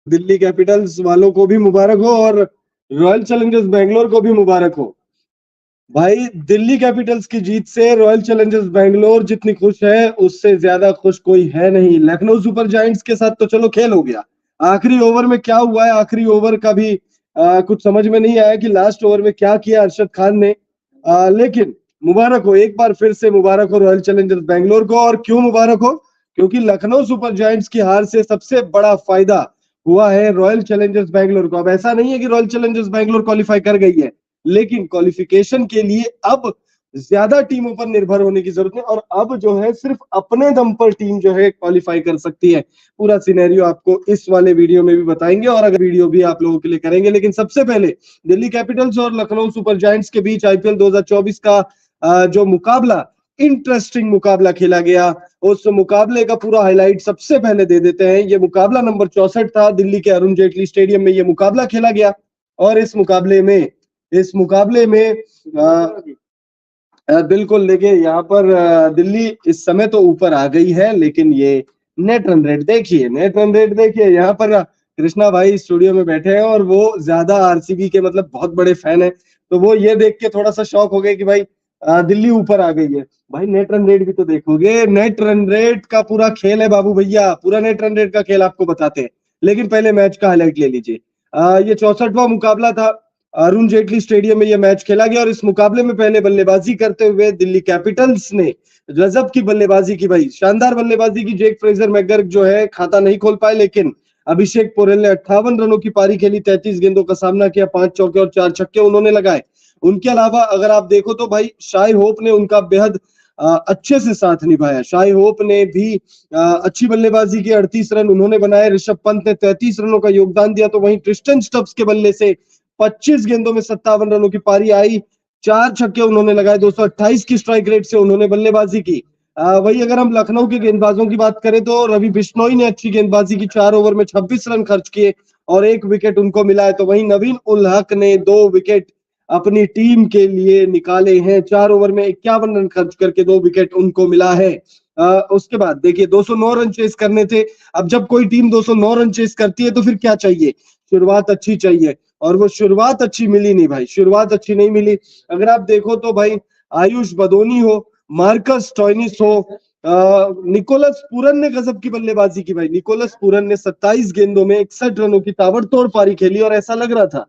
Delhi Capitals वालों को भी मुबारक हो और रॉयल चैलेंजर्स बैंगलोर को भी मुबारक हो। भाई दिल्ली कैपिटल्स की जीत से रॉयल चैलेंजर्स बैंगलोर जितनी खुश है उससे ज्यादा खुश कोई है नहीं। लखनऊ सुपर जायंट्स के साथ तो चलो खेल हो गया, आखिरी ओवर में क्या हुआ है, आखिरी ओवर का भी कुछ समझ में नहीं आया कि लास्ट ओवर में क्या किया अरशद खान ने। लेकिन मुबारक हो, एक बार फिर से मुबारक हो रॉयल चैलेंजर्स बैंगलोर को। और क्यों मुबारक हो? क्योंकि लखनऊ सुपर जायंट्स की हार से सबसे बड़ा फायदा हुआ है रॉयल चैलेंजर्स बैंगलोर को। अब ऐसा नहीं है कि रॉयल चैलेंजर्स बैंगलोर क्वालिफाई कर गई है, लेकिन क्वालिफिकेशन के लिए अब ज्यादा टीमों पर निर्भर होने की जरूरत है और अब जो है सिर्फ अपने दम पर टीम जो है क्वालिफाई कर सकती है। पूरा सिनेरियो आपको इस वाले वीडियो में भी बताएंगे और अगर वीडियो भी आप लोगों के लिए करेंगे। लेकिन सबसे पहले दिल्ली कैपिटल्स और लखनऊ सुपर जायंट्स के बीच आईपीएल 2024 का जो मुकाबला, इंटरेस्टिंग मुकाबला खेला गया, उस मुकाबले का पूरा हाईलाइट सबसे पहले दे देते हैं। ये मुकाबला नंबर 64 था, दिल्ली के अरुण जेटली स्टेडियम में ये मुकाबला खेला गया और इस मुकाबले में बिल्कुल देखिए यहाँ पर दिल्ली इस समय तो ऊपर आ गई है, लेकिन ये नेट रन रेट देखिए यहाँ पर कृष्णा भाई स्टूडियो में बैठे हैं और वो ज्यादा आरसीबी के मतलब बहुत बड़े फैन है, तो वो ये देख के थोड़ा सा शॉक हो गए कि भाई दिल्ली ऊपर आ गई है। भाई नेट रन रेट भी तो देखोगे, नेट रन रेट का पूरा खेल है बाबू भैया, पूरा नेट रन रेट का खेल आपको बताते हैं। लेकिन पहले मैच का हाईलाइट ले लीजिए। ये 64वां मुकाबला था, अरुण जेटली स्टेडियम में यह मैच खेला गया और इस मुकाबले में पहले बल्लेबाजी करते हुए दिल्ली कैपिटल्स ने गजब की बल्लेबाजी की, भाई शानदार बल्लेबाजी की। जेक फ्रेजर मैकगर्क जो है खाता नहीं खोल पाए, लेकिन अभिषेक पोरेल ने 58 रनों की पारी खेली, 33 गेंदों का सामना किया, 5 चौके और 4 छक्के उन्होंने लगाए। उनके अलावा अगर आप देखो तो भाई शाई होप ने उनका बेहद अच्छे से साथ निभाया। शाई होप ने भी अच्छी बल्लेबाजी की, 38 रन उन्होंने बनाए। ऋषभ पंत ने 33 रनों का योगदान दिया, तो वहीं ट्रिस्टन स्टब्स के बल्ले से 25 गेंदों में 57 रनों की पारी आई, 4 छक्के उन्होंने लगाए, 228 की स्ट्राइक रेट से उन्होंने बल्लेबाजी की। वही अगर हम लखनऊ के गेंदबाजों की बात करें तो रवि बिश्नोई ने अच्छी गेंदबाजी की, 4 ओवर में 26 रन खर्च किए और 1 विकेट उनको मिला है। तो वहीं नवीन उल हक ने 2 विकेट अपनी टीम के लिए निकाले हैं, 4 ओवर में 51 रन खर्च करके 2 विकेट उनको मिला है। उसके बाद देखिए 209 रन चेस करने थे। अब जब कोई टीम 209 रन चेस करती है तो फिर क्या चाहिए? शुरुआत अच्छी चाहिए, और वो शुरुआत अच्छी मिली नहीं भाई, शुरुआत अच्छी नहीं मिली। अगर आप देखो तो भाई आयुष बदोनी हो, मार्कस स्टोइनिस हो, निकोलस पूरन ने गजब की बल्लेबाजी की। भाई निकोलस पूरन ने 27 गेंदों में 61 रनों की ताबड़तोड़ पारी खेली और ऐसा लग रहा था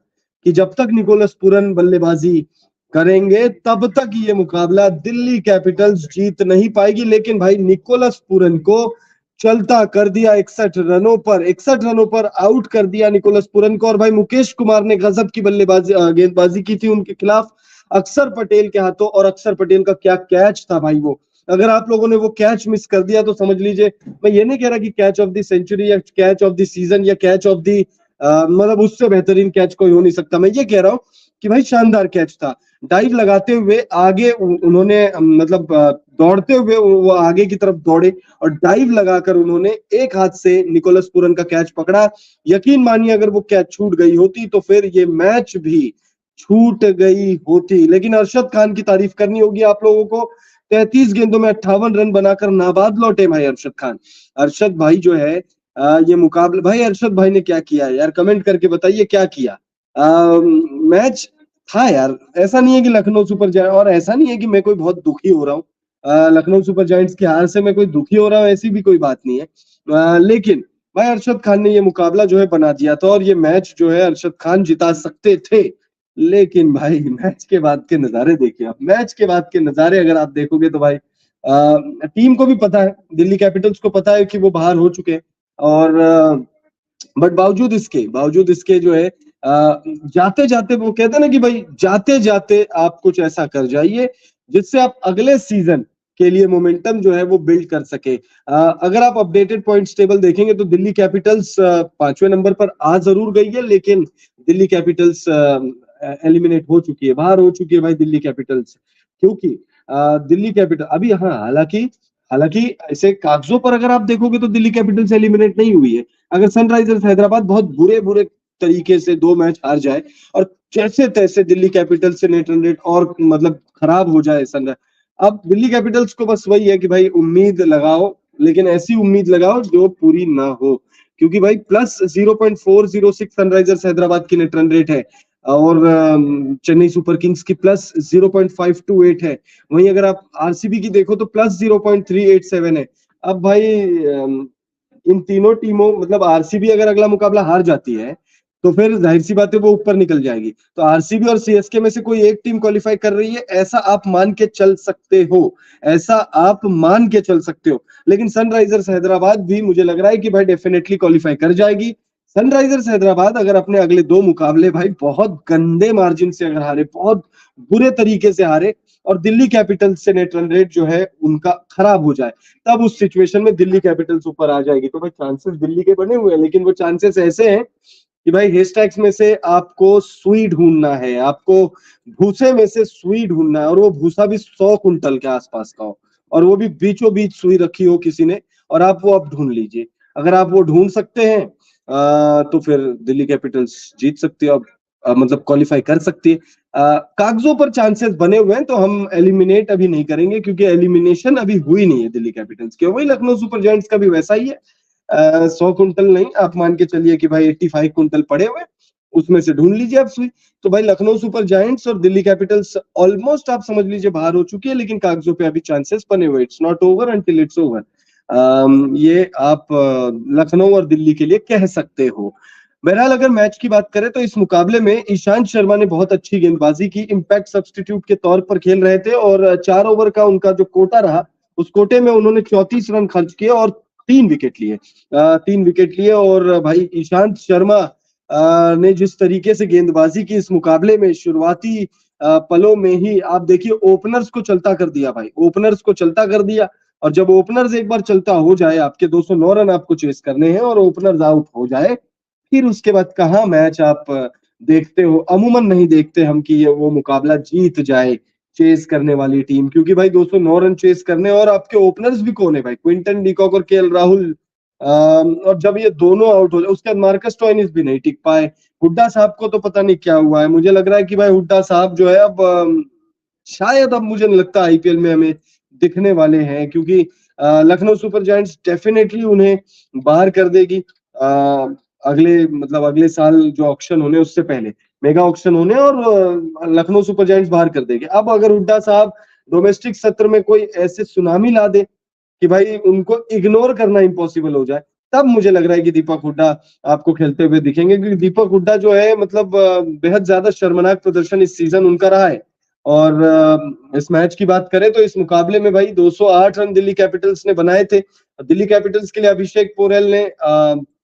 कि जब तक निकोलस पूरन बल्लेबाजी करेंगे तब तक ये मुकाबला दिल्ली कैपिटल्स जीत नहीं पाएगी। लेकिन भाई निकोलस पूरन को चलता कर दिया, 61 रनों पर आउट कर दिया निकोलस पूरन को। और भाई मुकेश कुमार ने गजब की बल्लेबाजी गेंदबाजी की थी उनके खिलाफ अक्षर पटेल के हाथों, और अक्षर पटेल का क्या कैच था भाई वो। अगर आप लोगों ने वो कैच मिस कर दिया तो समझ लीजिए, मैं ये नहीं कह रहा कि कैच ऑफ द सेंचुरी या कैच ऑफ द सीजन या कैच ऑफ द मतलब उससे बेहतरीन कैच कोई हो नहीं सकता। मैं ये कह रहा हूं कि भाई शानदार कैच था, डाइव लगाते हुए आगे उन्होंने मतलब दौड़ते हुए वो आगे की तरफ दौड़े और डाइव लगाकर उन्होंने एक हाथ से निकोलस पूरन का कैच पकड़ा। यकीन मानिए अगर वो कैच छूट गई होती तो फिर ये मैच भी छूट गई होती। लेकिन अरशद खान की तारीफ करनी होगी आप लोगों को, 33 गेंदों में 58 रन बनाकर नाबाद लौटे भाई अरशद खान। अरशद भाई जो है ये मुकाबला, भाई अरशद भाई ने क्या किया है यार, कमेंट करके बताइए क्या किया। मैच था यार, ऐसा नहीं है कि लखनऊ सुपर जायंट्स, और ऐसा नहीं है कि मैं कोई बहुत दुखी हो रहा हूँ लखनऊ सुपर जायंट्स की हार से मैं कोई दुखी हो रहा हूँ, ऐसी भी कोई बात नहीं है। लेकिन भाई अरशद खान ने ये मुकाबला जो है बना दिया था और ये मैच जो है अरशद खान जिता सकते थे। लेकिन भाई मैच के बाद के नजारे देखिए आप, मैच के बाद के नजारे अगर आप देखोगे तो भाई टीम को भी पता है, दिल्ली कैपिटल्स को पता है कि वो बाहर हो चुके हैं, और बट बावजूद इसके जो है जाते जाते वो कहते हैं ना कि भाई जाते जाते आप कुछ ऐसा कर जाइए जिससे आप अगले सीजन के लिए मोमेंटम जो है वो बिल्ड कर सके। अगर आप अपडेटेड पॉइंट्स टेबल देखेंगे तो दिल्ली कैपिटल्स 5वें नंबर पर आ जरूर गई है, लेकिन दिल्ली कैपिटल्स एलिमिनेट हो चुकी है, बाहर हो चुकी है भाई दिल्ली कैपिटल्स। क्योंकि दिल्ली कैपिटल अभी, हाँ हालांकि ऐसे कागजों पर अगर आप देखोगे तो दिल्ली कैपिटल्स एलिमिनेट नहीं हुई है। अगर सनराइजर्स हैदराबाद बहुत बुरे तरीके से 2 मैच हार जाए और जैसे तैसे दिल्ली कैपिटल्स से नेट रन रेट और मतलब खराब हो जाए अब दिल्ली कैपिटल्स को बस वही है कि भाई उम्मीद लगाओ, लेकिन ऐसी उम्मीद लगाओ जो पूरी ना हो, क्योंकि भाई प्लस 0.406 सनराइजर्स हैदराबाद की नेट रन रेट है और चेन्नई सुपर किंग्स की प्लस 0.528 है। वहीं अगर आप आरसीबी की देखो तो प्लस 0.387 है। अब भाई इन तीनों टीमों मतलब आरसीबी अगर अगला मुकाबला हार जाती है तो फिर जाहिर सी बात है वो ऊपर निकल जाएगी। तो आरसीबी और सीएसके में से कोई एक टीम क्वालिफाई कर रही है, ऐसा आप मान के चल सकते हो, ऐसा आप मान के चल सकते हो। लेकिन सनराइजर्स हैदराबाद भी मुझे लग रहा है कि भाई डेफिनेटली क्वालिफाई कर जाएगी। सनराइजर्स हैदराबाद अगर अपने अगले 2 मुकाबले भाई बहुत गंदे मार्जिन से अगर हारे, बहुत बुरे तरीके से हारे और दिल्ली कैपिटल्स से नेट रन रेट जो है उनका खराब हो जाए, तब उस सिचुएशन में दिल्ली कैपिटल्स ऊपर आ जाएगी। तो भाई चांसेस दिल्ली के बने हुए हैं, लेकिन वो चांसेस ऐसे हैं कि भाई हेस्टैक्स में से आपको सुई ढूंढना है, आपको भूसे में से सुई ढूंढना है, और वो भूसा भी 100 कुंटल के आसपास का हो और वो भी बीचों बीच सुई रखी हो किसी ने, और आप वो अब ढूंढ लीजिए। अगर आप वो ढूंढ सकते हैं तो फिर दिल्ली कैपिटल्स जीत सकती है, अब मतलब क्वालिफाई कर सकती है। कागजों पर चांसेस बने हुए हैं, तो हम एलिमिनेट अभी नहीं करेंगे क्योंकि एलिमिनेशन अभी हुई नहीं है दिल्ली कैपिटल्स की। वही लखनऊ सुपर जायंट्स का भी वैसा ही है, 100 कुंटल नहीं, आप मान के चलिए कि भाई 85 कुंटल पड़े हुए, उसमें से ढूंढ लीजिए आप सुई। तो भाई लखनऊ सुपर जायंट्स और दिल्ली कैपिटल्स ऑलमोस्ट आप समझ लीजिए बाहर हो चुकी है, लेकिन कागजों पे अभी चांसेस बने हुए। It's not over until it's over, ये आप लखनऊ और दिल्ली के लिए कह सकते हो। बहरहाल अगर मैच की बात करें तो इस मुकाबले में ईशांत शर्मा ने बहुत अच्छी गेंदबाजी की, इंपैक्ट सब्स्टिट्यूट के तौर पर खेल रहे थे और 4 ओवर का उनका जो कोटा रहा, उस कोटे में उन्होंने 34 रन खर्च किए और 3 विकेट लिए, 3 विकेट लिए। और भाई ईशांत शर्मा ने जिस तरीके से गेंदबाजी की इस मुकाबले में, शुरुआती पलों में ही आप देखिए ओपनर्स को चलता कर दिया भाई, ओपनर्स को चलता कर दिया। और जब ओपनर्स एक बार चलता हो जाए, आपके 209 रन आपको चेस करने हैं और ओपनर्स आउट हो जाए, फिर उसके बाद कहाँ मैच आप देखते हो। अमूमन नहीं देखते हम कि ये वो मुकाबला जीत जाए चेस करने वाली टीम, क्योंकि भाई 209 रन चेस करने और आपके ओपनर्स भी कौन है भाई, क्विंटन डीकॉक और केएल राहुल, और जब ये दोनों आउट हो जाए उसके बाद मार्कस स्टोइनिस भी नहीं टिक पाए। हुड्डा साहब को तो पता नहीं क्या हुआ है, मुझे लग रहा है कि भाई हुड्डा साहब जो है अब शायद अब मुझे नहीं लगता आईपीएल में हमें दिखने वाले हैं, क्योंकि लखनऊ सुपर जायंट्स डेफिनेटली उन्हें बाहर कर देगी अगले साल जो ऑक्शन होने उससे पहले, मेगा ऑक्शन होने, और लखनऊ सुपर जायंट्स बाहर कर देगी। अब अगर हुड्डा साहब डोमेस्टिक सत्र में कोई ऐसे सुनामी ला दे कि भाई उनको इग्नोर करना इम्पॉसिबल हो जाए, तब मुझे लग रहा है कि दीपक हुड्डा आपको खेलते हुए दिखेंगे, क्योंकि दीपक हुड्डा जो है मतलब बेहद ज्यादा शर्मनाक प्रदर्शन इस सीजन उनका रहा है। और इस मैच की बात करें तो इस मुकाबले में भाई 208 रन दिल्ली कैपिटल्स ने बनाए थे। दिल्ली कैपिटल्स के लिए अभिषेक पोरेल ने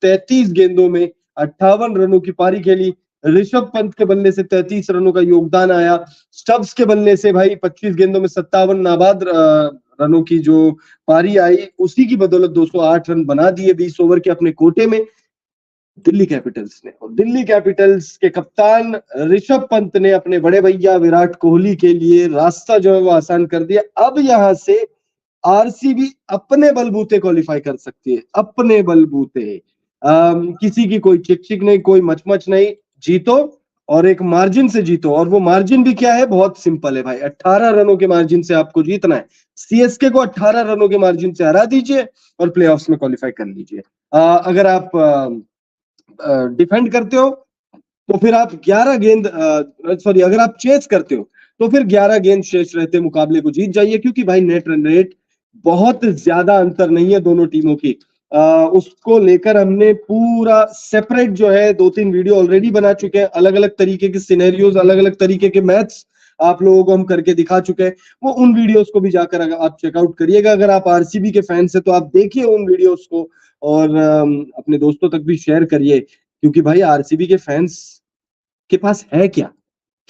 33 गेंदों में 58 रनों की पारी खेली। ऋषभ पंत के बल्ले से 33 रनों का योगदान आया। स्टब्स के बल्ले से भाई 25 गेंदों में 57 नाबाद रनों की जो पारी आई, उसी की बदौलत 208 रन बना दिए 20 ओवर के अपने कोटे में दिल्ली कैपिटल्स ने। और दिल्ली कैपिटल्स के कप्तान ऋषभ पंत ने अपने बड़े भैया विराट कोहली के लिए रास्ता जो है वो आसान कर दिया। अब यहां से आरसीबी अपने बलबूते क्वालिफाई कर सकती है, अपने बलबूते, किसी की कोई चिक चिक नहीं, कोई मचमच नहीं, जीतो और एक मार्जिन से जीतो। और वो मार्जिन भी क्या है, बहुत सिंपल है भाई, 18 रनों के मार्जिन से आपको जीतना है। सीएसके को 18 रनों के मार्जिन से हरा दीजिए और प्लेऑफ्स में क्वालिफाई कर लीजिए। अगर आप डिफेंड करते हो तो फिर आप 11 गेंद सॉरी अगर आप चेस करते हो तो फिर 11 गेंद शेष रहते मुकाबले को जीत जाइए, क्योंकि भाई नेट रन रेट बहुत ज्यादा अंतर नहीं है दोनों टीमों की। उसको लेकर हमने पूरा सेपरेट जो है 2-3 वीडियो ऑलरेडी बना चुके हैं, अलग अलग तरीके के सिनेरियोज, अलग अलग तरीके के मैथ्स आप लोगों को हम करके दिखा चुके हैं। वो उन वीडियोस को भी जाकर अगर आप चेकआउट करिएगा। अगर आप आरसीबी के फैंस है तो आप देखिए उन वीडियोस को और अपने दोस्तों तक भी शेयर करिए, क्योंकि भाई आरसीबी के फैंस के पास है क्या,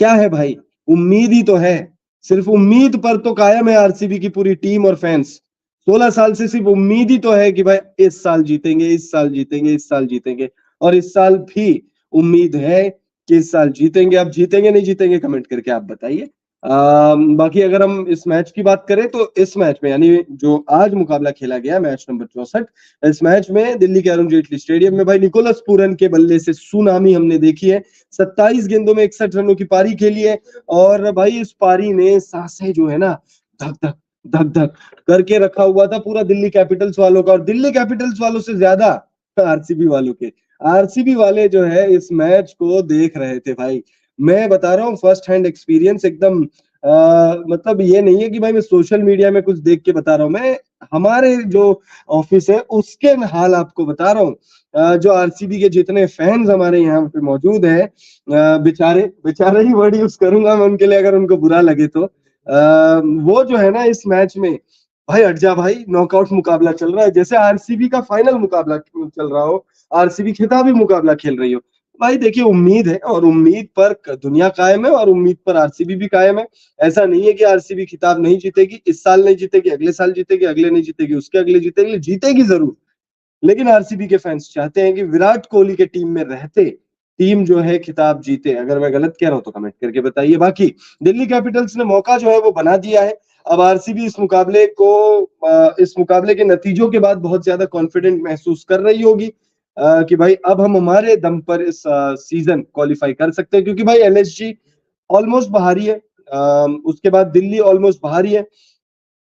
क्या है भाई, उम्मीद ही तो है। सिर्फ उम्मीद पर तो कायम है आरसीबी की पूरी टीम और फैंस। 16 साल से सिर्फ उम्मीद ही तो है कि भाई इस साल जीतेंगे, इस साल जीतेंगे, इस साल जीतेंगे, और इस साल भी उम्मीद है कि इस साल जीतेंगे। अब जीतेंगे नहीं जीतेंगे कमेंट करके आप बताइए। बाकी अगर हम इस मैच की बात करें तो इस मैच में यानी जो आज मुकाबला खेला गया मैच नंबर 64, इस मैच में दिल्ली के अरुण जेटली स्टेडियम में भाई निकोलस पूरन के बल्ले से सुनामी हमने देखी है। 27 गेंदों में 61 रनों की पारी खेली है और भाई इस पारी ने सांसें जो है ना धक धक धक धक करके रखा हुआ था पूरा दिल्ली कैपिटल्स वालों का। और दिल्ली कैपिटल्स वालों से ज्यादा आरसीबी वालों के। आरसीबी वाले जो है इस मैच को देख रहे थे भाई। मैं बता रहा हूँ फर्स्ट हैंड एक्सपीरियंस एकदम मतलब ये नहीं है कि भाई मैं सोशल मीडिया में कुछ देख के बता रहा हूँ, मैं हमारे जो ऑफिस है उसके हाल आपको बता रहा हूँ। जो आरसीबी के जितने फैंस हमारे यहाँ पे मौजूद है, बेचारे बेचारे ही वर्ड यूज करूंगा मैं उनके लिए अगर उनको बुरा लगे तो, वो जो है ना इस मैच में, भाई हट जा भाई, नॉकआउट मुकाबला चल रहा है जैसे आरसीबी का फाइनल मुकाबला चल रहा हो, आरसीबी खिताबी मुकाबला खेल रही हो। भाई देखिए उम्मीद है और उम्मीद पर दुनिया कायम है और उम्मीद पर आरसीबी भी कायम है। ऐसा नहीं है कि आरसीबी खिताब नहीं जीतेगी, इस साल नहीं जीतेगी, अगले साल जीतेगी, अगले नहीं जीतेगी, उसके अगले जीतेगी, जीतेगी जरूर। लेकिन आरसीबी के फैंस चाहते हैं कि विराट कोहली के टीम में रहते टीम जो है खिताब जीते। अगर मैं गलत कह रहा हूं तो कमेंट करके बताइए। बाकी दिल्ली कैपिटल्स ने मौका जो है वो बना दिया है। अब आरसीबी इस मुकाबले के नतीजों के बाद बहुत ज्यादा कॉन्फिडेंट महसूस कर रही होगी कि भाई अब हम हमारे दम पर इस सीजन क्वालिफाई कर सकते हैं, क्योंकि भाई एलएसजी ऑलमोस्ट बाहर ही है, उसके बाद दिल्ली ऑलमोस्ट बाहर ही है।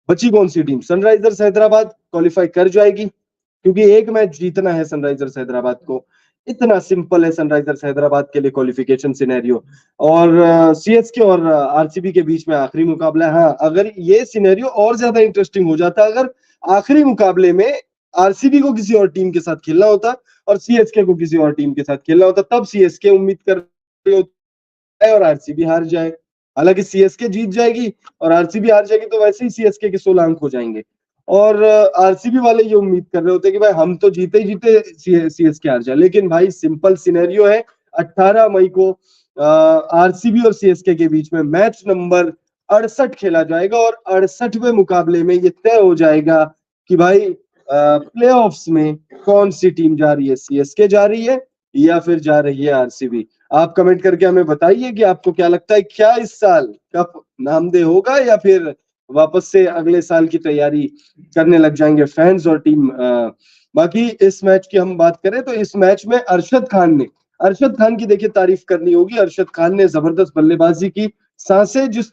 बची कौन सी टीम? सनराइजर्स हैदराबाद क्वालिफाई कर जाएगी, क्योंकि एक मैच जीतना है सनराइजर्स हैदराबाद को। इतना सिंपल है सनराइजर्स हैदराबाद के लिए क्वालिफिकेशन सिनेरियो। और सीएसके और आरसीबी के बीच में आखिरी मुकाबला है। हाँ, अगर ये सिनेरियो और ज्यादा इंटरेस्टिंग हो जाता अगर आखिरी मुकाबले में आरसीबी को किसी और टीम के साथ खेलना होता और सीएसके को किसी और टीम के साथ खेलना होता, तब सीएसके उम्मीद कर रही होती है और आरसीबी हार जाए। हालांकि सीएसके जीत जाएगी और आरसीबी हार जाएगी तो वैसे ही सीएसके के 16 अंक हो जाएंगे। और आरसीबी वाले ये उम्मीद कर रहे होते कि भाई हम तो जीते ही जीते सीएसके हार जाए। लेकिन भाई सिंपल सिनेरियो है, 18 मई को आरसीबी और सीएसके के बीच में मैच नंबर 68 खेला जाएगा और 68वें मुकाबले में ये तय हो जाएगा कि भाई प्लेऑफ्स में कौन सी टीम जा रही है, सीएसके जा रही है या फिर जा रही है आरसीबी। आप कमेंट करके हमें बताइए कि आपको क्या लगता है, क्या इस साल कप नामदे होगा या फिर वापस से अगले साल की तैयारी करने लग जाएंगे फैंस और टीम। बाकी इस मैच की हम बात करें तो इस मैच में अरशद खान की देखिए तारीफ करनी होगी। अरशद खान ने जबरदस्त बल्लेबाजी की, सांसें जिस